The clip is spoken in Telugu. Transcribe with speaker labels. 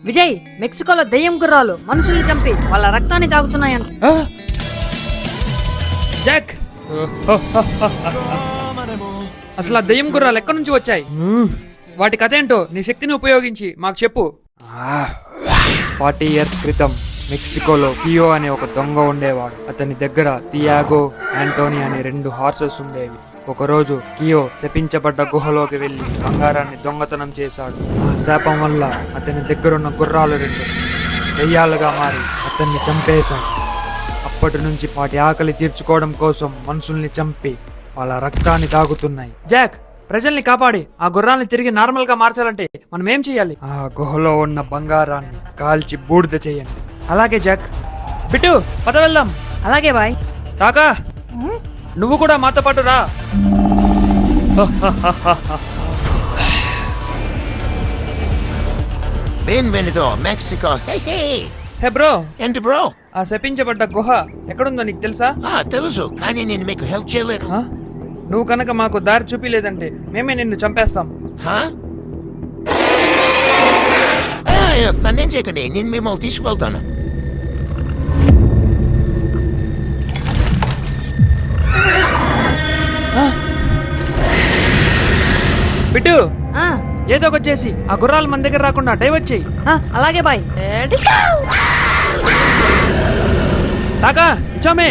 Speaker 1: విజయ్, మెక్సికోలో దెయ్యం గుర్రాలు మనుషుల్ని చంపి వాళ్ళ రక్తాన్ని తాగుతున్నాయంట.
Speaker 2: జాక్, అసలు ఆ దెయ్యం గుర్రాలు ఎక్కడి నుంచి వచ్చాయి? వాటి కథ ఏంటో నీ శక్తిని ఉపయోగించి మాకు చెప్పు. 40 years క్రితం మెక్సికోలో కియో అనే ఒక దొంగ ఉండేవాడు. అతని దగ్గర థియాగో, యాంటోనీ అనే 2 హార్సెస్ ఉండేవి. ఒకరోజు కియో శపించబడ్డ గుహలోకి వెళ్లి బంగారాన్ని దొంగతనం చేశాడు. ఆ శాపం వల్ల అతని దగ్గరున్న గుర్రాలు 2 దెయ్యాలుగా మారి అతన్ని చంపేశాడు. అప్పటి నుంచి వాటి ఆకలి తీర్చుకోవడం కోసం మనుషుల్ని చంపి వాళ్ళ రక్తాన్ని తాగుతున్నాయి. జాక్, ప్రజల్ని కాపాడి ఆ గుర్రాన్ని తిరిగి నార్మల్ గా మార్చాలంటే మనం ఏం చేయాలి? ఆ గుహలో ఉన్న బంగారాన్ని కాల్చి బూడిద చేయండి. అలాగే జాక్. బిట్టు, పద వెళ్దాం.
Speaker 1: అలాగే బాయ్.
Speaker 2: టాకా, నువ్వు కూడా మాతో పాటు రా.
Speaker 3: Bienvenido, Mexico. Hey, hey.
Speaker 2: హే బ్రో,
Speaker 3: ఏంటి బ్రో?
Speaker 2: ఆ శపించబడ్డ గుహ ఎక్కడుందో నీకు తెలుసా?
Speaker 3: తెలుసు, కానీ నేను మీకు హెల్ప్ చేయలేను.
Speaker 2: ఆ? నువ్వు కనుక మాకు దారి చూపిలేదంటే మేమే నిన్ను చంపేస్తాం.
Speaker 3: నన్నేం చేయకండి, నేను మిమ్మల్ని తీసుకువెళ్తాను.
Speaker 2: బిట్టు,
Speaker 1: ఆ,
Speaker 2: ఏదో ఒకటి చేసి ఆ గుర్రాలు మన దగ్గర రాకుండా డైవర్ట్ చేయి.
Speaker 1: అలాగే బాయ్.
Speaker 2: టాకా, ఇచ్చామే.